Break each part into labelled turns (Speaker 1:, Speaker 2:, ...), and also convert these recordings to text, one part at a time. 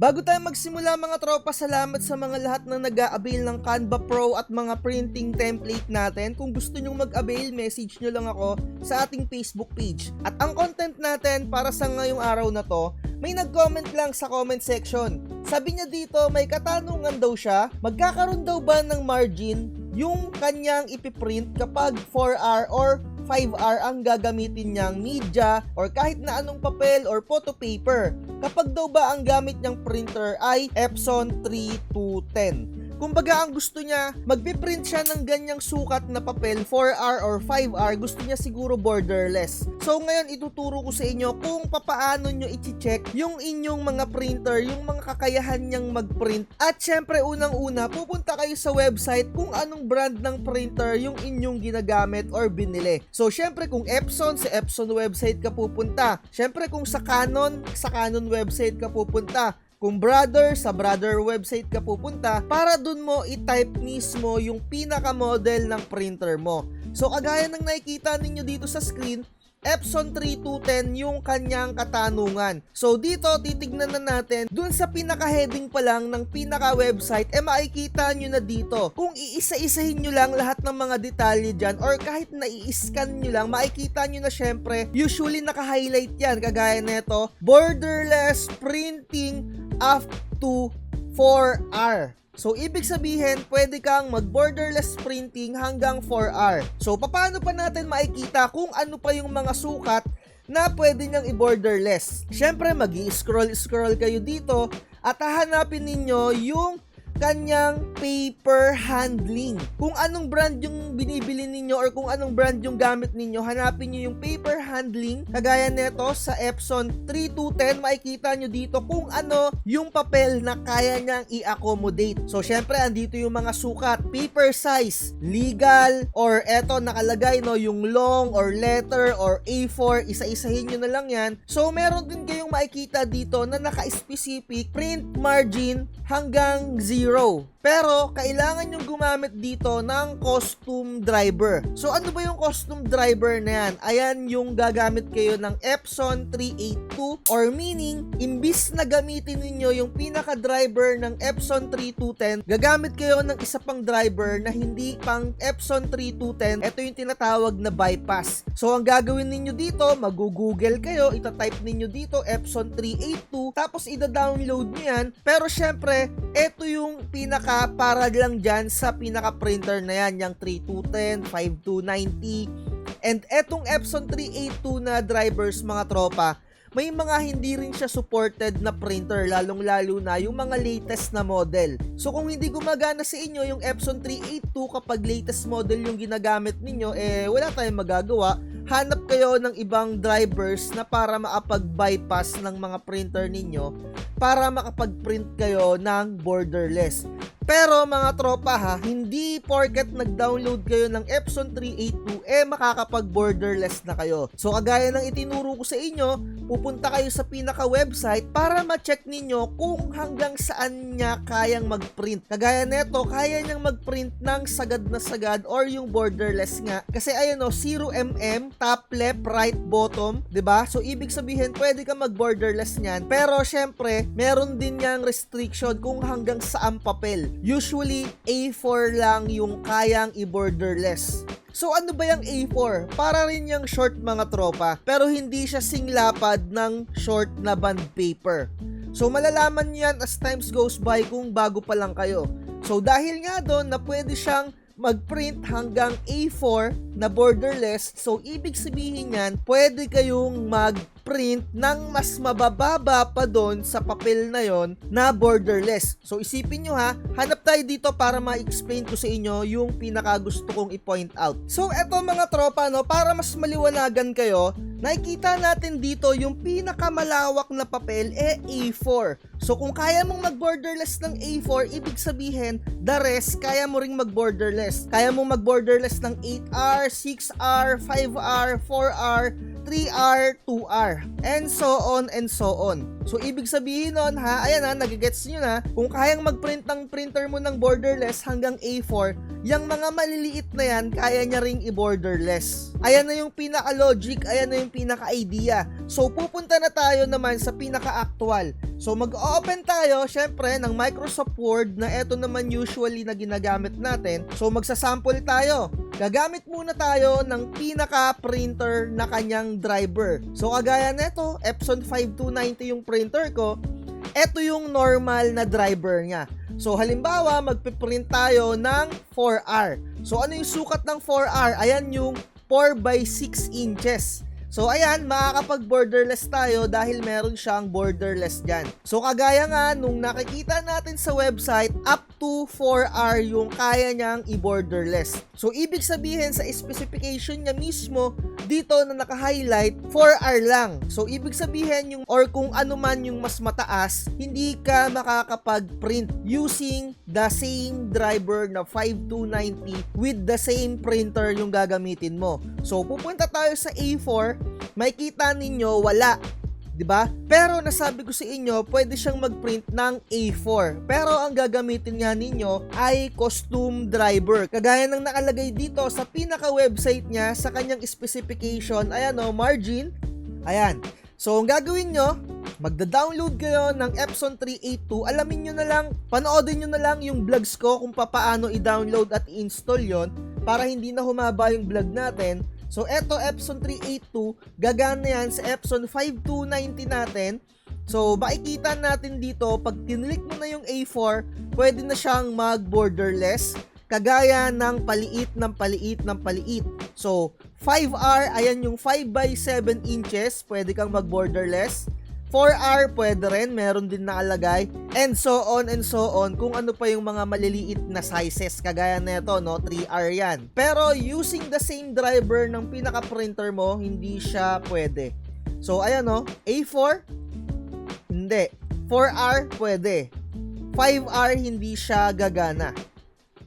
Speaker 1: Bago tayo magsimula mga tropa, salamat sa mga lahat na nag-a-avail ng Canva Pro at mga printing template natin. Kung gusto nyong mag-avail, message nyo lang ako sa ating Facebook page. At ang content natin para sa ngayong araw na to, may nag-comment lang sa comment section. Sabi niya dito, may katanungan daw siya, magkakaroon daw ba ng margin yung kanyang ipiprint kapag 4R or 5R ang gagamitin niyang media or kahit na anong papel or photo paper kapag daw ba ang gamit niyang printer ay Epson 3210. Kumbaga ang gusto niya, magpiprint siya ng ganyang sukat na papel 4R or 5R, gusto niya siguro borderless. So ngayon ituturo ko sa inyo kung papaano nyo i-check yung inyong mga printer, yung mga kakayahan niyang mag-print. At syempre unang-una, pupunta kayo sa website kung anong brand ng printer yung inyong ginagamit or binili. So syempre kung Epson, sa Epson website ka pupunta. Syempre kung sa Canon website ka pupunta. Kung Brother, sa Brother website ka pupunta para dun mo i-type mismo yung pinaka-model ng printer mo. So kagaya ng nakikita ninyo dito sa screen, Epson 3210 yung kanyang katanungan. So dito titignan na natin dun sa pinaka-heading pa lang ng pinaka-website makikita nyo na dito. Kung iisa-isahin nyo lang lahat ng mga detalye dyan or kahit na i-scan nyo lang, makikita nyo na syempre usually naka-highlight yan kagaya neto, borderless printing up to 4R. So, ibig sabihin, pwede kang mag-borderless printing hanggang 4R. So, paano pa natin makikita kung ano pa yung mga sukat na pwede niyang i-borderless? Siyempre, mag-i-scroll kayo dito at hahanapin ninyo yung kanyang paper handling. Kung anong brand yung binibili ninyo or kung anong brand yung gamit ninyo, hanapin nyo yung paper handling. Kagaya neto sa Epson 3210, makikita nyo dito kung ano yung papel na kaya niyang i-accommodate. So syempre andito yung mga sukat, paper size, legal, or eto nakalagay no, yung long or letter or A4, isa-isahin nyo na lang yan. So meron din kayong makikita dito na naka-specific print margin hanggang 0. Pero kailangan yung gumamit dito ng custom driver. So ano ba yung custom driver na yan? Ayan yung gagamit kayo ng Epson 382 or meaning imbis na gamitin ninyo yung pinaka-driver ng Epson 3210, gagamit kayo ng isa pang driver na hindi pang Epson 3210. Ito yung tinatawag na bypass. So ang gagawin ninyo dito, mag-google kayo, itatype ninyo dito Epson 382, tapos ida-download nyo yan. Pero syempre, ito yung pinaka para lang dyan sa pinaka-printer na yan, yung 3210, 5290. And etong Epson 382 na drivers mga tropa, may mga hindi rin siya supported na printer, lalong-lalo na yung mga latest na model. So kung hindi gumagana sa inyo yung Epson 382 kapag latest model yung ginagamit ninyo, wala tayong magagawa. Hanap kayo ng ibang drivers na para makapag-bypass ng mga printer ninyo para makapag-print kayo ng borderless. Pero mga tropa ha, hindi porket nag-download kayo ng Epson 382 makakapag-borderless na kayo. So kagaya ng itinuro ko sa inyo, pupunta kayo sa pinaka-website para ma-check ninyo kung hanggang saan niya kayang mag-print. Kagaya neto, kaya niyang mag-print ng sagad na sagad or yung borderless nga. Kasi ayan o, 0mm, top left, right, bottom, 'di ba? So ibig sabihin, pwede ka mag-borderless niyan. Pero syempre, meron din niyang restriction kung hanggang saan papel. Usually, A4 lang yung kayang i-borderless. So ano ba yung A4? Para rin yung short mga tropa, pero hindi siya singlapad ng short na bond paper. So malalaman yan as times goes by kung bago pa lang kayo. So dahil nga doon na pwede siyang mag-print hanggang A4 na borderless, so ibig sabihin yan, pwede kayong mag-print ng mas mabababa pa doon sa papel na yon na borderless. So isipin nyo ha, hanap tayo dito para ma-explain ko sa inyo yung pinaka gusto kong i-point out. So eto mga tropa no, para mas maliwanagan kayo, nakikita natin dito yung pinakamalawak na papel A4. So kung kaya mong mag-borderless ng A4, ibig sabihin the rest kaya mo ring mag-borderless. Kaya mong mag-borderless ng 8R, 6R, 5R, 4R, 3R, 2R, and so on and so on. So, ibig sabihin nun ha, ayan ha, nagigets nyo na, kung kayang mag-print ng printer mo ng borderless hanggang A4, yung mga maliliit na yan, kaya niya ring i-borderless. Ayan na yung pinaka-logic, ayan na yung pinaka-idea. So, pupunta na tayo naman sa pinaka-actual. So, mag-open tayo, syempre, ng Microsoft Word na eto naman usually na ginagamit natin. So, magsasample tayo. Gagamit muna tayo ng pinaka-printer na kanyang driver. So, kagaya neto, Epson 5290 yung printer ko. Ito yung normal na driver niya. So, halimbawa, magpiprint tayo ng 4R. So, ano yung sukat ng 4R? Ayan yung 4x6 inches. So, ayan, makakapag-borderless tayo dahil meron siyang borderless dyan. So, kagaya nga, nung nakikita natin sa website, up to 4R yung kaya niyang i-borderless. So, ibig sabihin sa specification niya mismo, dito na naka-highlight, 4R lang. So, ibig sabihin yung, or kung ano man yung mas mataas, hindi ka makakapag-print using the same driver na 5290 with the same printer yung gagamitin mo. So, pupunta tayo sa A4, may kita ninyo wala, 'di ba? Pero nasabi ko sa inyo, pwede siyang mag-print ng A4. Pero ang gagamitin nga ninyo ay custom driver. Kagaya ng nakalagay dito sa pinaka-website niya sa kanyang specification, ayan o, margin. Ayan. So, ang gagawin nyo, magda-download kayo ng Epson 382. Alamin nyo na lang, panoodin nyo na lang yung vlogs ko kung paano i-download at i-install yon para hindi na humaba yung vlog natin. So, eto Epson 382, gagana yan sa Epson 5290 natin. So, makikita natin dito, pag kinlik mo na yung A4, pwede na siyang mag-borderless, kagaya ng paliit ng paliit ng paliit. So, 5R, ayan yung 5x7 inches, pwede kang mag-borderless. 4R, pwede rin, meron din nakalagay. And so on, kung ano pa yung mga maliliit na sizes, kagaya nito, no, 3R yan. Pero using the same driver ng pinaka-printer mo, hindi siya pwede. So, ayan no, A4, hindi. 4R, pwede. 5R, hindi siya gagana.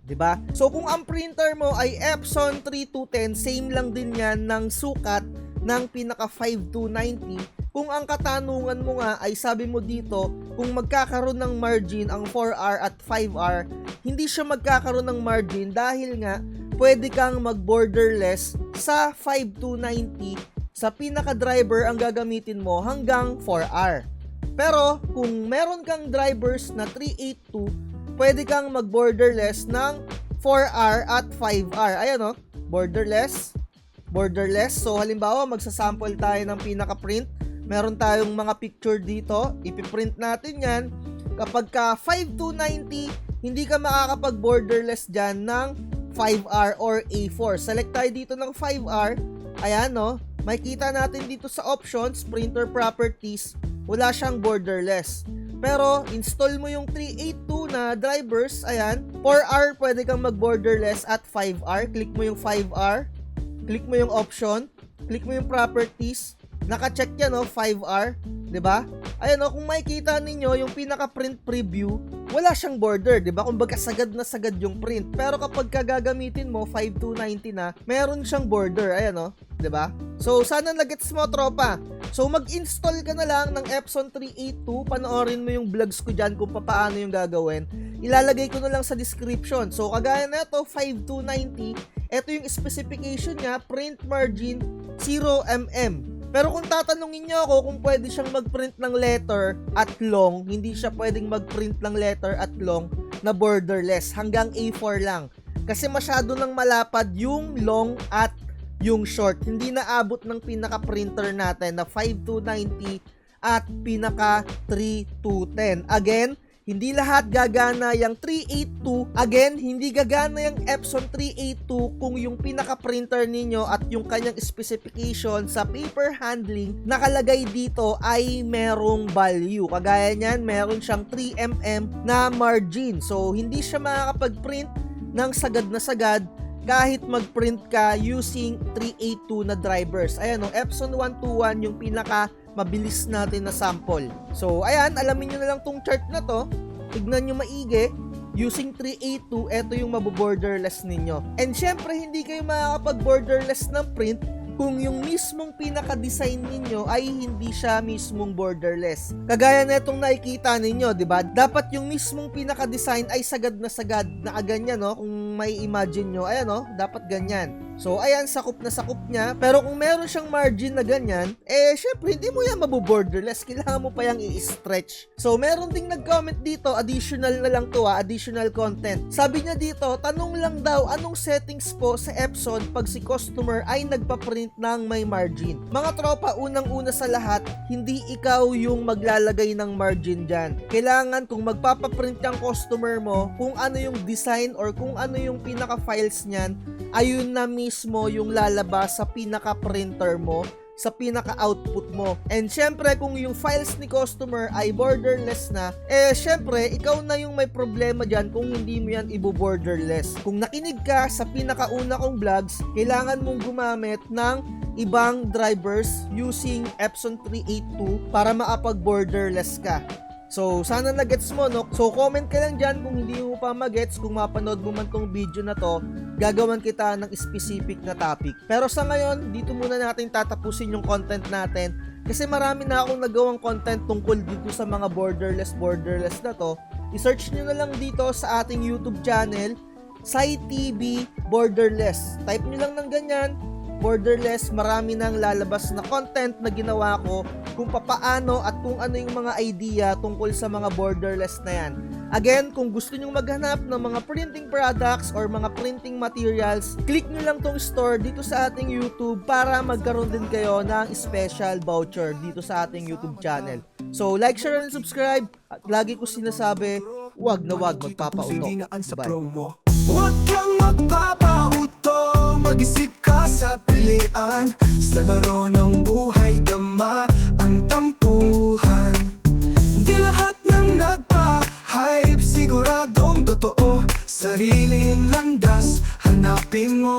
Speaker 1: 'Di ba? So, kung ang printer mo ay Epson 3210, same lang din yan ng sukat ng pinaka 5290. Kung ang katanungan mo nga ay sabi mo dito, kung magkakaroon ng margin ang 4R at 5R, hindi siya magkakaroon ng margin dahil nga pwede kang mag-borderless sa 5290 sa pinaka-driver ang gagamitin mo hanggang 4R. Pero kung meron kang drivers na 382, pwede kang mag-borderless ng 4R at 5R. Ayan o, borderless. So, halimbawa, magsasample tayo ng pinaka-print. Meron tayong mga picture dito. Ipiprint natin yan. Kapag ka 5290, hindi ka makakapag-borderless dyan ng 5R or A4. Select tayo dito ng 5R. Ayan no. Makikita natin dito sa options, printer properties, wala siyang borderless. Pero, install mo yung 382 na drivers. Ayan. 4R, pwede kang mag-borderless at 5R. Click mo yung 5R. Click mo yung option. Click mo yung properties. Naka-check yan, no? 5R. 'Di ba? Ayan, no? Kung makikita ninyo, yung pinaka-print preview, wala siyang border. 'Di ba? Kumbaga, sagad na sagad yung print. Pero kapag gagamitin mo, 5290 na, meron siyang border. Ayan, no? 'Di ba? So, sana nagets mo, tropa. So, mag-install ka na lang ng Epson 382. Panoorin mo yung vlogs ko dyan kung paano yung gagawin. Ilalagay ko na lang sa description. So, kagaya na ito, 5290. Ito yung specification niya, print margin 0mm. Pero kung tatanungin niyo ako kung pwede siyang mag-print ng letter at long, hindi siya pwedeng mag-print ng letter at long na borderless. Hanggang A4 lang. Kasi masyado nang malapad yung long at yung short. Hindi naabot ng pinaka-printer natin na 5290 at pinaka 3210. Again, hindi lahat gagana yung 382. Again, hindi gagana yung Epson 382 kung yung pinaka-printer ninyo at yung kanyang specification sa paper handling nakalagay dito ay merong value. Kagaya niyan, meron siyang 3mm na margin. So, hindi siya makakapag-print ng sagad na sagad kahit mag-print ka using 382 na drivers. Ayan o, Epson 121 yung pinaka mabilis natin na sample. So, ayan, alamin nyo na lang tong chart na to. Tignan nyo maigi. Using 382, eto yung maboborderless ninyo. And syempre, hindi kayo makakapag-borderless ng print kung yung mismong pinaka-design ninyo ay hindi siya mismong borderless. Kagaya na itong nakikita ninyo, di ba? Dapat yung mismong pinaka-design ay sagad na ganyan, no? Kung may imagine nyo, ayan, no? Dapat ganyan. So, ayan, sakop na sakop niya. Pero kung meron siyang margin na ganyan, syempre, hindi mo yan maboborderless. Kailangan mo pa yung i-stretch. So, meron ding nag-comment dito, additional na lang to, additional content. Sabi niya dito, tanong lang daw, anong settings po sa Epson pag si customer ay nagpa-print ng may margin? Mga tropa, unang-una sa lahat, hindi ikaw yung maglalagay ng margin dyan. Kailangan kung magpapaprint yung customer mo, kung ano yung design or kung ano yung pinaka-files niyan, ayun na mismo yung lalabas sa pinaka-printer mo, sa pinaka-output mo. And syempre, kung yung files ni customer ay borderless na, syempre, ikaw na yung may problema dyan kung hindi mo yan ibo-borderless. Kung nakinig ka sa pinakauna kong vlogs, kailangan mong gumamit ng ibang drivers using Epson 382 para makapag-borderless ka. So, sana na-gets mo, no? So, comment ka lang dyan kung hindi mo pa mag-gets, kung mapanood mo man tong video na to, gagawan kita ng specific na topic. Pero sa ngayon, dito muna natin tatapusin yung content natin kasi marami na akong nagawang content tungkol dito sa mga borderless na to. I-search nyo na lang dito sa ating YouTube channel, SciTV Borderless. Type nyo lang ng ganyan, borderless, marami nang lalabas na content na ginawa ko kung papaano at kung ano yung mga idea tungkol sa mga borderless na yan. Again, kung gusto nyo maghanap ng mga printing products or mga printing materials, click nyo lang tong store dito sa ating YouTube para magkaroon din kayo ng special voucher dito sa ating YouTube channel. So, like, share, and subscribe. At lagi ko sinasabi, wag na wag magpapauto. Bye.
Speaker 2: Huwag kang magpapauto, mag-isip ka sa pilian. Sa laro ng buhay, dama ang tampuhan. Di lahat ng nagpa-hype, siguradong totoo. Sariling landas, hanapin mo.